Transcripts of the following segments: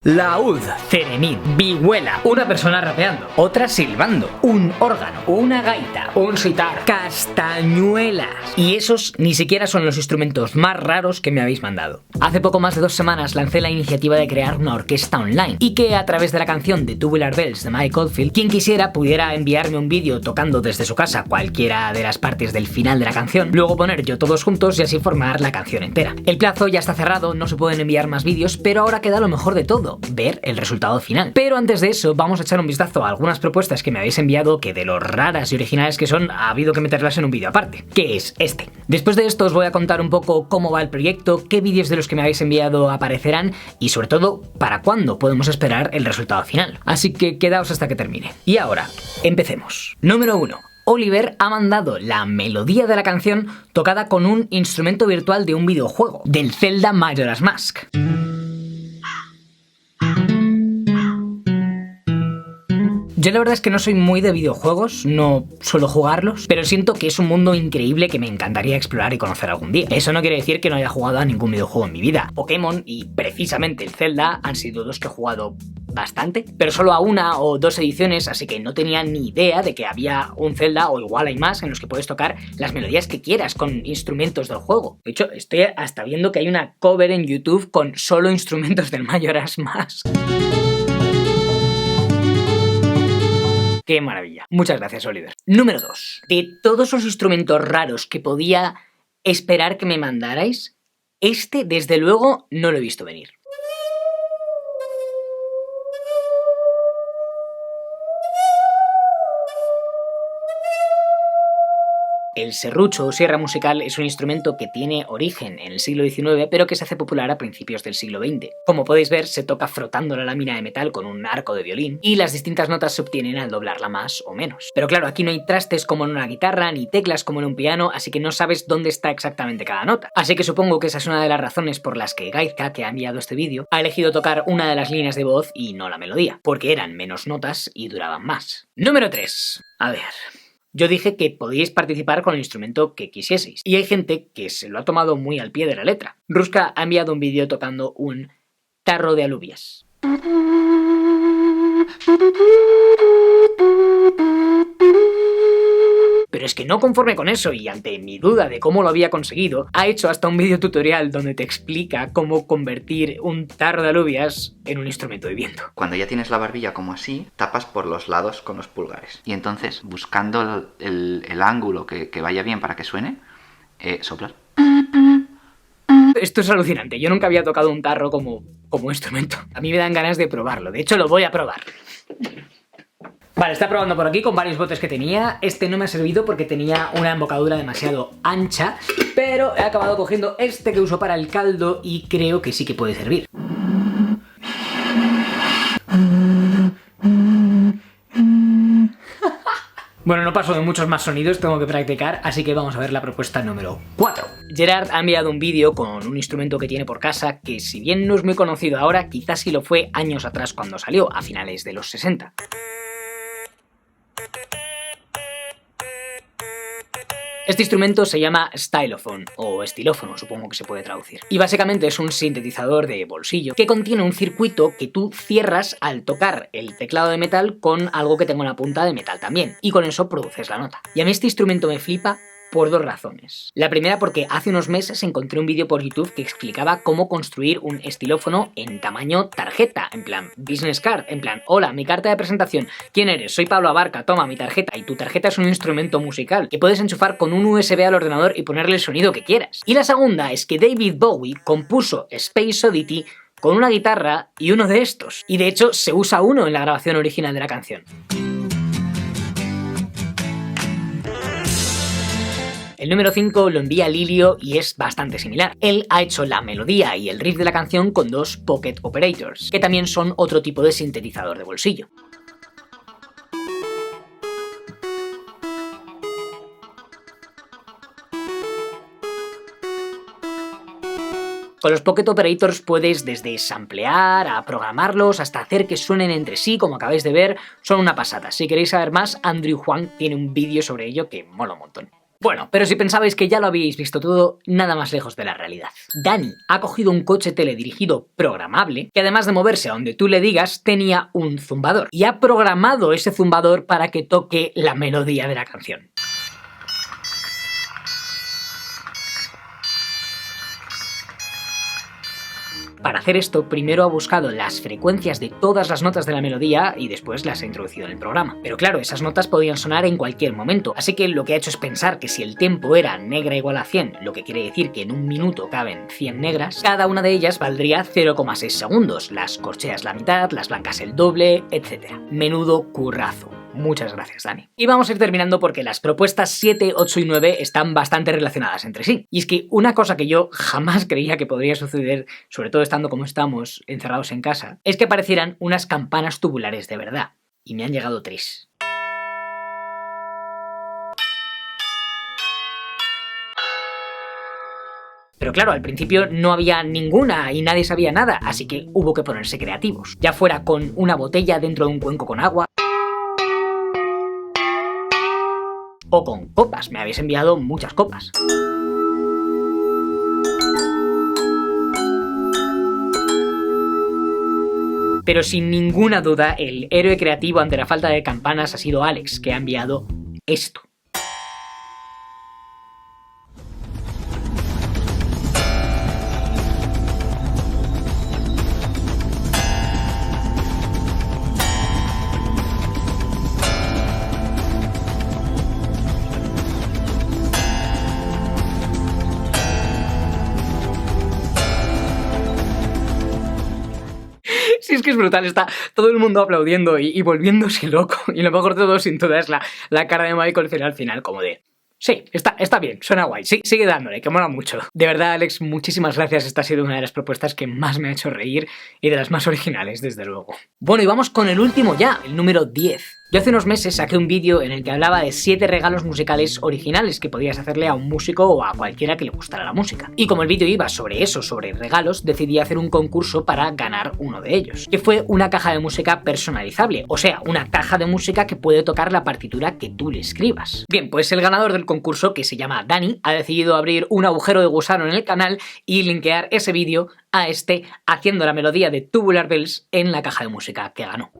laúd, ceremín, vihuela, una persona rapeando, otra silbando, un órgano, una gaita, un sitar, castañuelas. Y esos ni siquiera son los instrumentos más raros que me habéis mandado. Hace poco más de 2 semanas lancé la iniciativa de crear una orquesta online y que a través de la canción de Tubular Bells de Mike Oldfield, quien quisiera pudiera enviarme un vídeo tocando desde su casa cualquiera de las partes del final de la canción, luego poner yo todos juntos y así formar la canción entera. El plazo ya está cerrado, no se pueden enviar más vídeos, pero ahora queda lo mejor de todo, ver el resultado final. Pero antes de eso, vamos a echar un vistazo a algunas propuestas que me habéis enviado que de lo raras y originales que son, ha habido que meterlas en un vídeo aparte, que es este. Después de esto os voy a contar un poco cómo va el proyecto, qué vídeos de los que me habéis enviado aparecerán y sobre todo, para cuándo podemos esperar el resultado final. Así que quedaos hasta que termine. Y ahora, empecemos. Número 1. Oliver ha mandado la melodía de la canción tocada con un instrumento virtual de un videojuego, del Zelda Majora's Mask. Yo la verdad es que no soy muy de videojuegos, no suelo jugarlos, pero siento que es un mundo increíble que me encantaría explorar y conocer algún día. Eso no quiere decir que no haya jugado a ningún videojuego en mi vida. Pokémon y precisamente el Zelda han sido dos que he jugado bastante, pero solo a 1 o 2 ediciones, así que no tenía ni idea de que había un Zelda, o igual hay más, en los que puedes tocar las melodías que quieras con instrumentos del juego. De hecho, estoy hasta viendo que hay una cover en YouTube con solo instrumentos del Majora's Mask. ¡Qué maravilla! Muchas gracias, Oliver. Número 2. De todos los instrumentos raros que podía esperar que me mandarais, este, desde luego, no lo he visto venir. El serrucho o sierra musical es un instrumento que tiene origen en el siglo XIX, pero que se hace popular a principios del siglo XX. Como podéis ver, se toca frotando la lámina de metal con un arco de violín, y las distintas notas se obtienen al doblarla más o menos. Pero claro, aquí no hay trastes como en una guitarra, ni teclas como en un piano, así que no sabes dónde está exactamente cada nota. Así que supongo que esa es una de las razones por las que Gaizka, que ha enviado este vídeo, ha elegido tocar una de las líneas de voz y no la melodía, porque eran menos notas y duraban más. Número 3. A ver... Yo dije que podíais participar con el instrumento que quisieseis, y hay gente que se lo ha tomado muy al pie de la letra. Ruska ha enviado un vídeo tocando un tarro de alubias. Pero es que no conforme con eso, y ante mi duda de cómo lo había conseguido, ha hecho hasta un vídeo tutorial donde te explica cómo convertir un tarro de alubias en un instrumento de viento. Cuando ya tienes la barbilla como así, tapas por los lados con los pulgares. Y entonces, buscando el ángulo que vaya bien para que suene, soplas. Esto es alucinante. Yo nunca había tocado un tarro como instrumento. A mí me dan ganas de probarlo. De hecho, lo voy a probar. Vale, está probando por aquí con varios botes que tenía. Este no me ha servido porque tenía una embocadura demasiado ancha, pero he acabado cogiendo este que uso para el caldo y creo que sí que puede servir. Bueno, no paso de muchos más sonidos, tengo que practicar, así que vamos a ver la propuesta número 4. Gerard ha enviado un vídeo con un instrumento que tiene por casa que, si bien no es muy conocido ahora, quizás sí lo fue años atrás cuando salió, a finales de los 60. Este instrumento se llama stylophone, o estilófono supongo que se puede traducir. Y básicamente es un sintetizador de bolsillo que contiene un circuito que tú cierras al tocar el teclado de metal con algo que tenga una punta de metal también. Y con eso produces la nota. Y a mí este instrumento me flipa por 2 razones. La primera porque hace unos meses encontré un vídeo por YouTube que explicaba cómo construir un estilófono en tamaño tarjeta, en plan business card, en plan, hola, mi carta de presentación, ¿quién eres? Soy Pablo Abarca, toma mi tarjeta, y tu tarjeta es un instrumento musical que puedes enchufar con un USB al ordenador y ponerle el sonido que quieras. Y la segunda es que David Bowie compuso Space Oddity con una guitarra y uno de estos, y de hecho se usa uno en la grabación original de la canción. El número 5 lo envía Lilio y es bastante similar. Él ha hecho la melodía y el riff de la canción con 2 Pocket Operators, que también son otro tipo de sintetizador de bolsillo. Con los Pocket Operators puedes desde samplear, a programarlos, hasta hacer que suenen entre sí, como acabáis de ver, son una pasada. Si queréis saber más, Andrew Huang tiene un vídeo sobre ello que mola un montón. Bueno, pero si pensabais que ya lo habíais visto todo, nada más lejos de la realidad. Dani ha cogido un coche teledirigido programable que además de moverse a donde tú le digas, tenía un zumbador. Y ha programado ese zumbador para que toque la melodía de la canción. Para hacer esto, primero ha buscado las frecuencias de todas las notas de la melodía y después las ha introducido en el programa. Pero claro, esas notas podían sonar en cualquier momento, así que lo que ha hecho es pensar que si el tempo era negra igual a 100, lo que quiere decir que en un minuto caben 100 negras, cada una de ellas valdría 0,6 segundos, las corcheas la mitad, las blancas el doble, etc. Menudo currazo. Muchas gracias, Dani. Y vamos a ir terminando porque las propuestas 7, 8 y 9 están bastante relacionadas entre sí. Y es que una cosa que yo jamás creía que podría suceder, sobre todo estando como estamos, encerrados en casa, es que aparecieran unas campanas tubulares de verdad. Y me han llegado 3. Pero claro, al principio no había ninguna y nadie sabía nada, así que hubo que ponerse creativos. Ya fuera con una botella dentro de un cuenco con agua, o con copas, me habéis enviado muchas copas. Pero sin ninguna duda, el héroe creativo ante la falta de campanas ha sido Alex, que ha enviado esto. Sí, es que es brutal, está todo el mundo aplaudiendo y volviéndose loco. Y lo mejor de todo, sin duda, es la cara de Michael al final, como de... Sí, está bien, suena guay, sí, sigue dándole, que mola mucho. De verdad, Alex, muchísimas gracias, esta ha sido una de las propuestas que más me ha hecho reír y de las más originales, desde luego. Bueno, y vamos con el último ya, el número 10. Yo hace unos meses saqué un vídeo en el que hablaba de 7 regalos musicales originales que podías hacerle a un músico o a cualquiera que le gustara la música. Y como el vídeo iba sobre eso, sobre regalos, decidí hacer un concurso para ganar uno de ellos, que fue una caja de música personalizable, o sea, una caja de música que puede tocar la partitura que tú le escribas. Bien, pues el ganador del concurso, que se llama Dani, ha decidido abrir un agujero de gusano en el canal y linkear ese vídeo a este haciendo la melodía de Tubular Bells en la caja de música que ganó.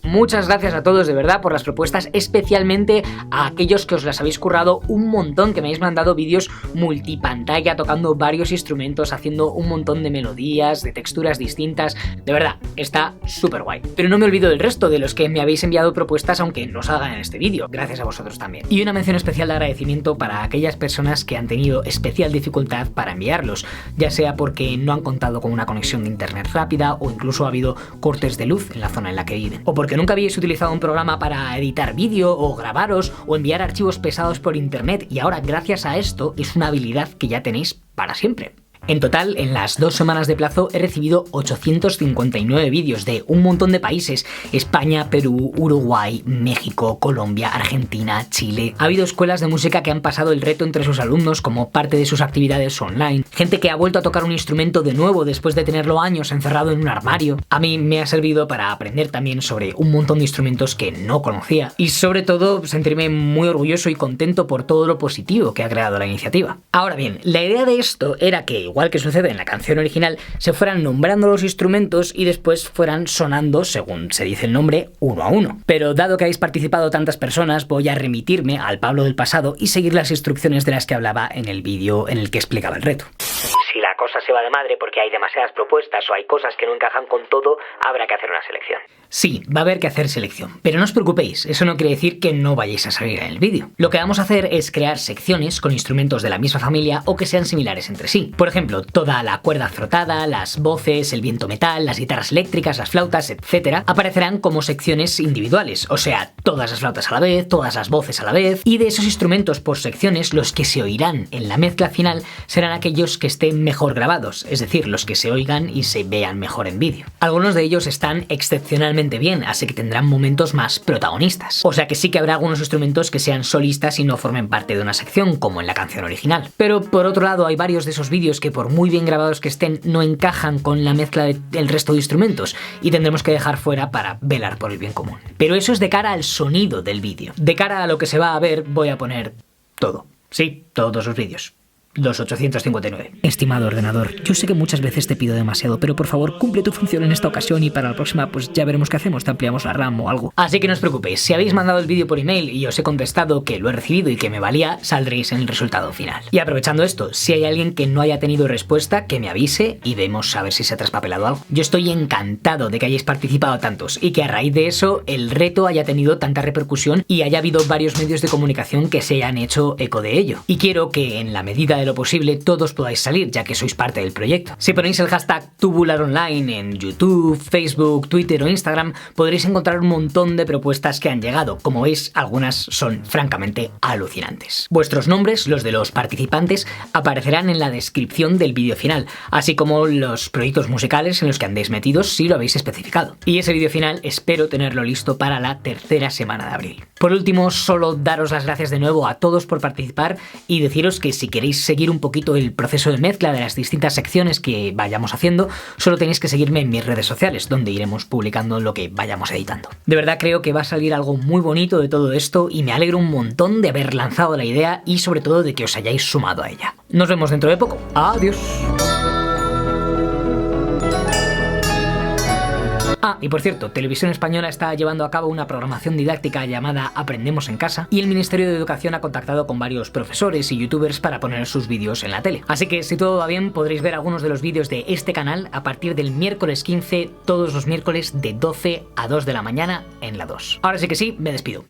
Muchas gracias a todos de verdad por las propuestas, especialmente a aquellos que os las habéis currado un montón, que me habéis mandado vídeos multipantalla tocando varios instrumentos, haciendo un montón de melodías, de texturas distintas. De verdad, está súper guay. Pero no me olvido del resto de los que me habéis enviado propuestas, aunque no salgan en este vídeo. Gracias a vosotros también. Y una mención especial de agradecimiento para aquellas personas que han tenido especial dificultad para enviarlos, ya sea porque no han contado con una conexión de internet rápida o incluso ha habido cortes de luz en la zona en la que viven, o porque nunca habéis utilizado un programa para editar vídeo o grabaros o enviar archivos pesados por internet y ahora gracias a esto es una habilidad que ya tenéis para siempre. En total, en las 2 semanas de plazo he recibido 859 vídeos de un montón de países: España, Perú, Uruguay, México, Colombia, Argentina, Chile. Ha habido escuelas de música que han pasado el reto entre sus alumnos como parte de sus actividades online, gente que ha vuelto a tocar un instrumento de nuevo después de tenerlo años encerrado en un armario. A mí me ha servido para aprender también sobre un montón de instrumentos que no conocía y sobre todo sentirme muy orgulloso y contento por todo lo positivo que ha creado la iniciativa. Ahora bien, la idea de esto era que, igual que sucede en la canción original, se fueran nombrando los instrumentos y después fueran sonando, según se dice el nombre, uno a uno. Pero dado que habéis participado tantas personas, voy a remitirme al Pablo del pasado y seguir las instrucciones de las que hablaba en el vídeo en el que explicaba el reto. Si la cosa se va de madre porque hay demasiadas propuestas o hay cosas que no encajan con todo, habrá que hacer una selección. Sí, va a haber que hacer selección, pero no os preocupéis, eso no quiere decir que no vayáis a salir en el vídeo. Lo que vamos a hacer es crear secciones con instrumentos de la misma familia o que sean similares entre sí. Por ejemplo, toda la cuerda frotada, las voces, el viento metal, las guitarras eléctricas, las flautas, etc. aparecerán como secciones individuales, o sea, todas las flautas a la vez, todas las voces a la vez, y de esos instrumentos por secciones, los que se oirán en la mezcla final serán aquellos que estén mejor mejor grabados, es decir, los que se oigan y se vean mejor en vídeo. Algunos de ellos están excepcionalmente bien, así que tendrán momentos más protagonistas. O sea que sí que habrá algunos instrumentos que sean solistas y no formen parte de una sección, como en la canción original. Pero por otro lado, hay varios de esos vídeos que por muy bien grabados que estén, no encajan con la mezcla del resto de instrumentos y tendremos que dejar fuera para velar por el bien común. Pero eso es de cara al sonido del vídeo. De cara a lo que se va a ver, voy a poner todo. Sí, todos los vídeos. Los 859. Estimado ordenador, yo sé que muchas veces te pido demasiado, pero por favor cumple tu función en esta ocasión y para la próxima pues ya veremos qué hacemos, te ampliamos la RAM o algo. Así que no os preocupéis, si habéis mandado el vídeo por email y os he contestado que lo he recibido y que me valía, saldréis en el resultado final. Y aprovechando esto, si hay alguien que no haya tenido respuesta, que me avise y vemos a ver si se ha traspapelado algo. Yo estoy encantado de que hayáis participado tantos y que a raíz de eso el reto haya tenido tanta repercusión y haya habido varios medios de comunicación que se hayan hecho eco de ello. Y quiero que en la medida de lo posible todos podáis salir, ya que sois parte del proyecto. Si ponéis el hashtag #tubularonline en YouTube, Facebook, Twitter o Instagram, podréis encontrar un montón de propuestas que han llegado. Como veis, algunas son francamente alucinantes. Vuestros nombres, los de los participantes, aparecerán en la descripción del vídeo final, así como los proyectos musicales en los que andéis metidos si lo habéis especificado. Y ese vídeo final espero tenerlo listo para la tercera semana de abril. Por último, solo daros las gracias de nuevo a todos por participar y deciros que si queréis seguir un poquito el proceso de mezcla de las distintas secciones que vayamos haciendo, solo tenéis que seguirme en mis redes sociales, donde iremos publicando lo que vayamos editando. De verdad creo que va a salir algo muy bonito de todo esto y me alegro un montón de haber lanzado la idea y sobre todo de que os hayáis sumado a ella. Nos vemos dentro de poco. Adiós. Ah, y por cierto, Televisión Española está llevando a cabo una programación didáctica llamada Aprendemos en Casa y el Ministerio de Educación ha contactado con varios profesores y youtubers para poner sus vídeos en la tele. Así que si todo va bien podréis ver algunos de los vídeos de este canal a partir del miércoles 15, todos los miércoles de 12 a 2 de la mañana en la 2. Ahora sí que sí, me despido.